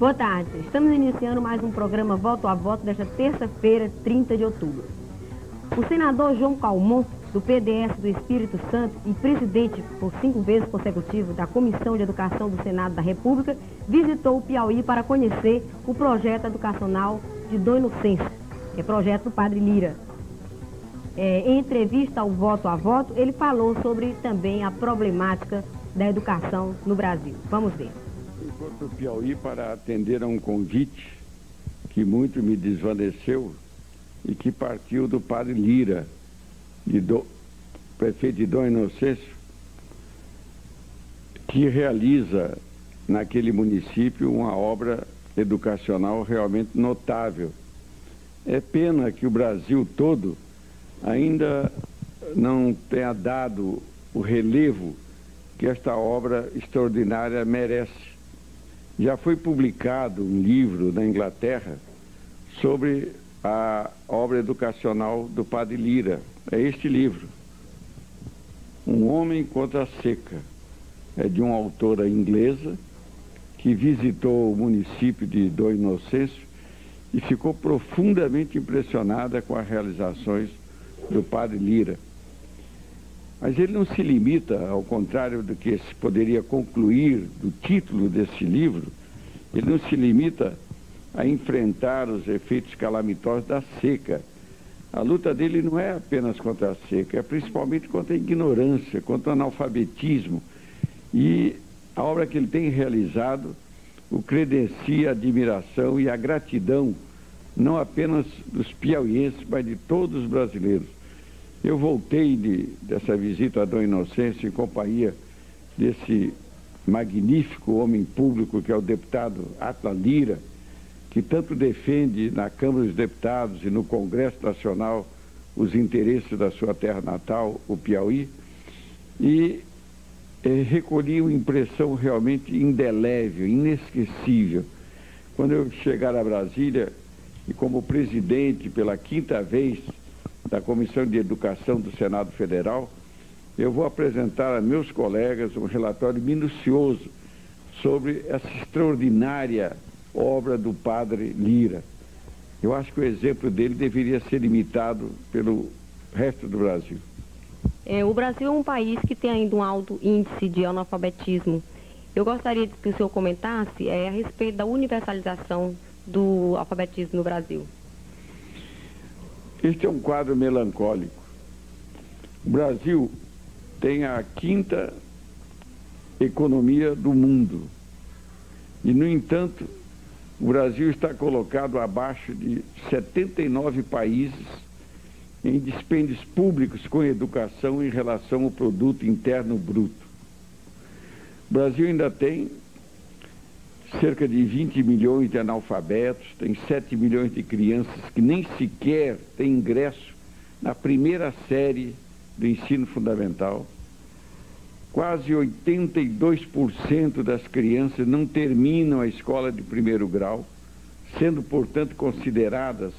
Boa tarde. Estamos iniciando mais um programa Voto a Voto desta terça-feira, 30 de outubro. O senador João Calmon, do PDS do Espírito Santo e presidente por 5 vezes consecutivas da Comissão de Educação do Senado da República, visitou o Piauí para conhecer o projeto educacional de Dom Inocêncio, que é projeto do Padre Lira. Em entrevista ao Voto a Voto, ele falou sobre também a problemática da educação no Brasil. Vamos ver. Fui para o Piauí para atender a um convite que muito me desvaneceu e que partiu do Padre Lira, prefeito de Dom Inocêncio, que realiza naquele município uma obra educacional realmente notável. É pena que o Brasil todo ainda não tenha dado o relevo que esta obra extraordinária merece. Já foi publicado um livro na Inglaterra sobre a obra educacional do Padre Lira. É este livro, Um Homem contra a Seca. É de uma autora inglesa que visitou o município de Dom Inocêncio e ficou profundamente impressionada com as realizações do Padre Lira. Mas ele não se limita, ao contrário do que se poderia concluir do título desse livro, ele não se limita a enfrentar os efeitos calamitosos da seca. A luta dele não é apenas contra a seca, é principalmente contra a ignorância, contra o analfabetismo. E a obra que ele tem realizado o credencia a admiração e a gratidão, não apenas dos piauienses, mas de todos os brasileiros. Eu voltei dessa visita a Dom Inocêncio em companhia desse magnífico homem público que é o deputado Atlas Lira, que tanto defende na Câmara dos Deputados e no Congresso Nacional os interesses da sua terra natal, o Piauí, e recolhi uma impressão realmente indelével, inesquecível. Quando eu chegar a Brasília, e como presidente pela 5ª vez da Comissão de Educação do Senado Federal, eu vou apresentar a meus colegas um relatório minucioso sobre essa extraordinária obra do Padre Lira. Eu acho que o exemplo dele deveria ser imitado pelo resto do Brasil. O Brasil é um país que tem ainda um alto índice de analfabetismo. Eu gostaria que o senhor comentasse a respeito da universalização do alfabetismo no Brasil. Este é um quadro melancólico. O Brasil tem a 5ª economia do mundo. E, no entanto, o Brasil está colocado abaixo de 79 países em dispêndios públicos com educação em relação ao produto interno bruto. O Brasil ainda tem cerca de 20 milhões de analfabetos, tem 7 milhões de crianças que nem sequer têm ingresso na primeira série do ensino fundamental. Quase 82% das crianças não terminam a escola de 1º grau, sendo, portanto, consideradas,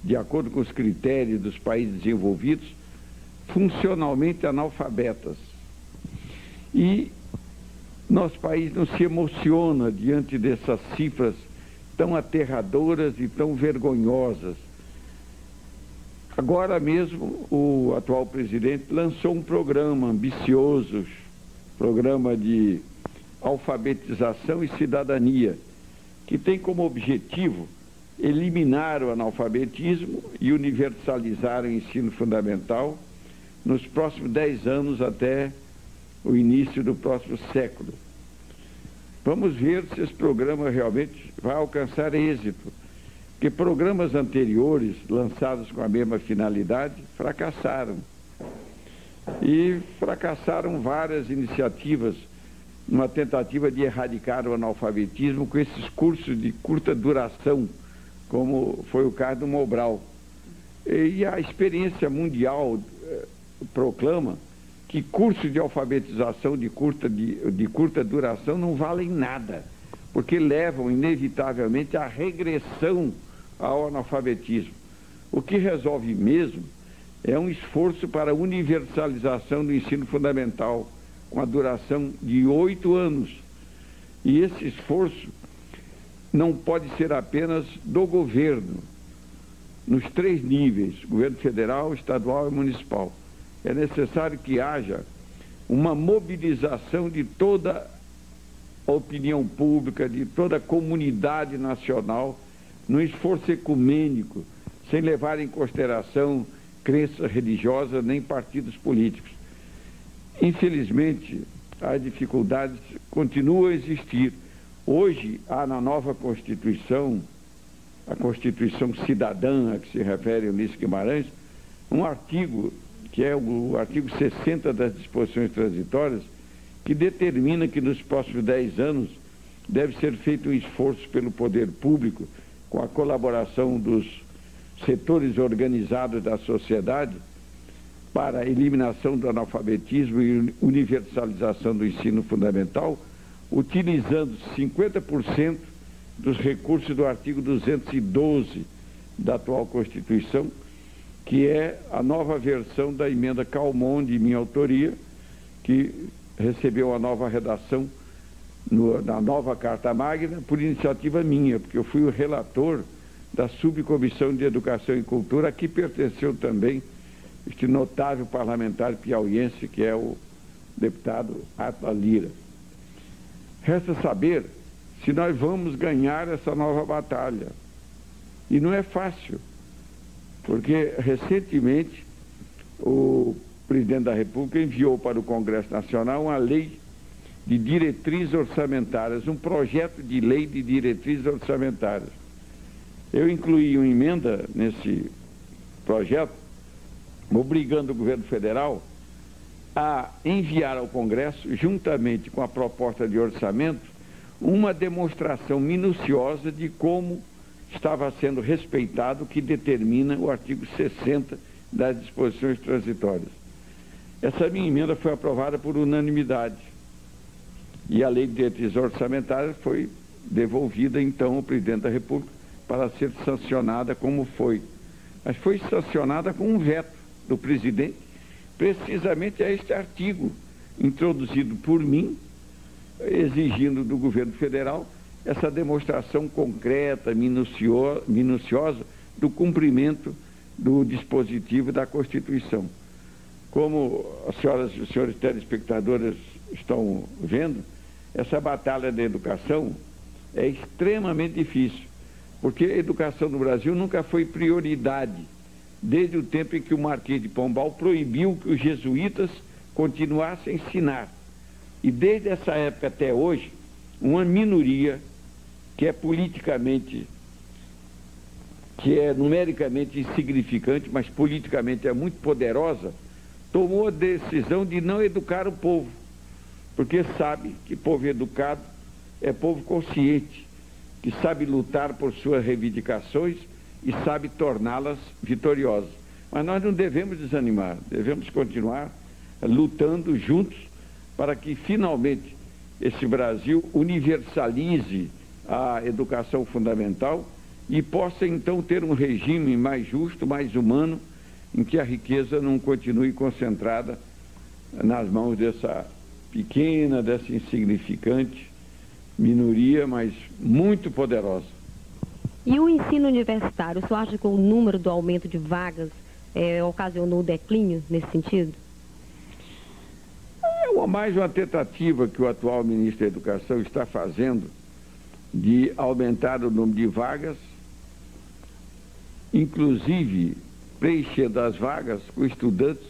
de acordo com os critérios dos países desenvolvidos, funcionalmente analfabetas. E nosso país não se emociona diante dessas cifras tão aterradoras e tão vergonhosas. Agora mesmo, o atual presidente lançou um programa ambicioso, programa de alfabetização e cidadania, que tem como objetivo eliminar o analfabetismo e universalizar o ensino fundamental nos próximos 10 anos até o início do próximo século. Vamos ver se esse programa realmente vai alcançar êxito, porque programas anteriores, lançados com a mesma finalidade, fracassaram. E fracassaram várias iniciativas numa tentativa de erradicar o analfabetismo com esses cursos de curta duração, como foi o caso do Mobral. E a experiência mundial proclama que cursos de alfabetização de curta duração não valem nada, porque levam inevitavelmente à regressão ao analfabetismo. O que resolve mesmo é um esforço para a universalização do ensino fundamental, com a duração de 8 anos. E esse esforço não pode ser apenas do governo, nos 3 níveis, governo federal, estadual e municipal. É necessário que haja uma mobilização de toda a opinião pública, de toda a comunidade nacional, num esforço ecumênico, sem levar em consideração crenças religiosas nem partidos políticos. Infelizmente, as dificuldades continuam a existir. Hoje, há na nova Constituição, a Constituição Cidadã, a que se refere Ulisses Guimarães, um artigo, que é o artigo 60 das disposições transitórias, que determina que nos próximos 10 anos deve ser feito um esforço pelo poder público, com a colaboração dos setores organizados da sociedade, para a eliminação do analfabetismo e universalização do ensino fundamental, utilizando 50% dos recursos do artigo 212 da atual Constituição, que é a nova versão da emenda Calmon, de minha autoria, que recebeu a nova redação na nova Carta Magna, por iniciativa minha, porque eu fui o relator da Subcomissão de Educação e Cultura, a que pertenceu também este notável parlamentar piauiense, que é o deputado Atla Lira. Resta saber se nós vamos ganhar essa nova batalha. E não é fácil, porque recentemente o presidente da República enviou para o Congresso Nacional uma lei de diretrizes orçamentárias, um projeto de lei de diretrizes orçamentárias. Eu incluí uma emenda nesse projeto, obrigando o governo federal a enviar ao Congresso, juntamente com a proposta de orçamento, uma demonstração minuciosa de como estava sendo respeitado o que determina o artigo 60 das disposições transitórias. Essa minha emenda foi aprovada por unanimidade e a lei de diretrizes orçamentárias foi devolvida então ao presidente da República para ser sancionada como foi. Mas foi sancionada com um veto do presidente, precisamente a este artigo, introduzido por mim, exigindo do governo federal essa demonstração concreta, minuciosa, do cumprimento do dispositivo da Constituição. Como as senhoras e os senhores telespectadores estão vendo, essa batalha da educação é extremamente difícil, porque a educação no Brasil nunca foi prioridade, desde o tempo em que o Marquês de Pombal proibiu que os jesuítas continuassem a ensinar. E desde essa época até hoje, uma minoria que é numericamente insignificante, mas politicamente é muito poderosa, tomou a decisão de não educar o povo, porque sabe que povo educado é povo consciente, que sabe lutar por suas reivindicações e sabe torná-las vitoriosas. Mas nós não devemos desanimar, devemos continuar lutando juntos para que finalmente esse Brasil universalize a educação fundamental e possa então ter um regime mais justo, mais humano, em que a riqueza não continue concentrada nas mãos dessa pequena, dessa insignificante minoria, mas muito poderosa. E o ensino universitário, o senhor acha que o número do aumento de vagas ocasionou declínio nesse sentido? É mais uma tentativa que o atual ministro da Educação está fazendo de aumentar o número de vagas, inclusive preenchendo as vagas com estudantes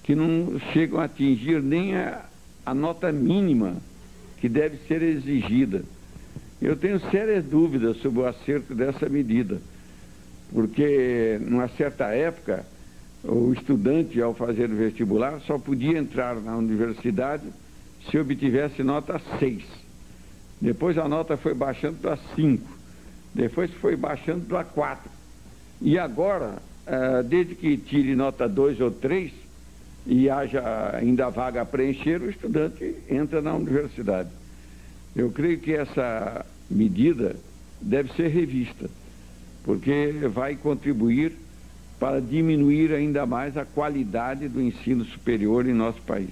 que não chegam a atingir nem a nota mínima que deve ser exigida. Eu tenho sérias dúvidas sobre o acerto dessa medida, porque, numa certa época, o estudante, ao fazer o vestibular, só podia entrar na universidade se obtivesse nota 6. Depois a nota foi baixando para 5. Depois foi baixando para 4. E agora, desde que tire nota 2 ou 3 e haja ainda vaga a preencher, o estudante entra na universidade. Eu creio que essa medida deve ser revista, porque vai contribuir para diminuir ainda mais a qualidade do ensino superior em nosso país.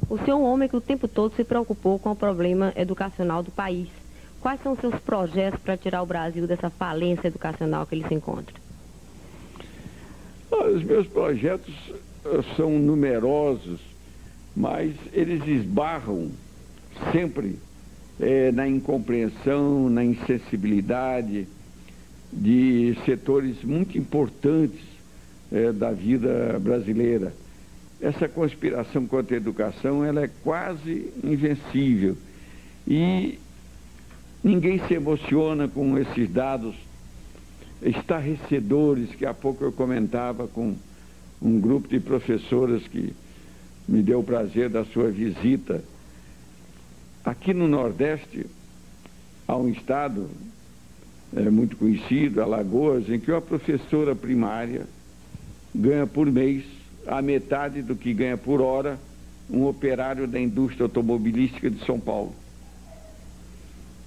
O senhor é um homem que o tempo todo se preocupou com o problema educacional do país. Quais são os seus projetos para tirar o Brasil dessa falência educacional que ele se encontra? Os meus projetos são numerosos, mas eles esbarram sempre na incompreensão, na insensibilidade de setores muito importantes da vida brasileira. Essa conspiração contra a educação, ela é quase invencível e ninguém se emociona com esses dados estarrecedores que há pouco eu comentava com um grupo de professoras que me deu o prazer da sua visita. Aqui no Nordeste há um estado muito conhecido, Alagoas, em que uma professora primária ganha por mês a metade do que ganha por hora um operário da indústria automobilística de São Paulo.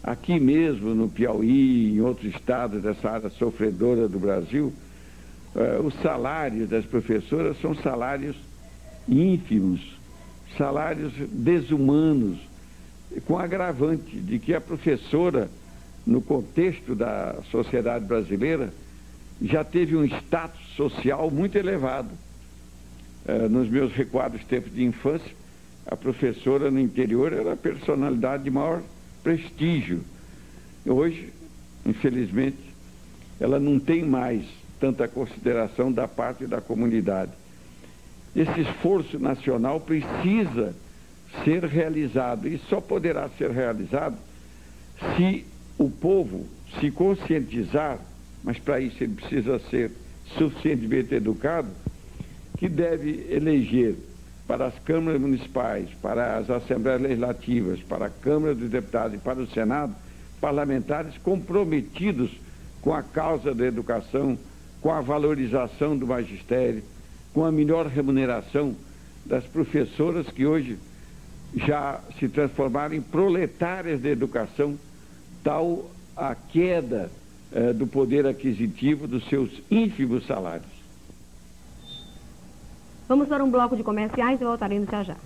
Aqui mesmo, no Piauí, em outros estados dessa área sofredora do Brasil, os salários das professoras são salários ínfimos, salários desumanos, com agravante de que a professora, no contexto da sociedade brasileira, já teve um status social muito elevado. Nos meus recuados tempos de infância, a professora no interior era a personalidade de maior prestígio. Hoje, infelizmente, ela não tem mais tanta consideração da parte da comunidade. Esse esforço nacional precisa ser realizado e só poderá ser realizado se o povo se conscientizar, mas para isso ele precisa ser suficientemente educado, que deve eleger para as câmaras municipais, para as assembleias legislativas, para a Câmara dos Deputados e para o Senado, parlamentares comprometidos com a causa da educação, com a valorização do magistério, com a melhor remuneração das professoras que hoje já se transformaram em proletárias da educação, tal a queda do poder aquisitivo dos seus ínfimos salários. Vamos para um bloco de comerciais e voltaremos já já.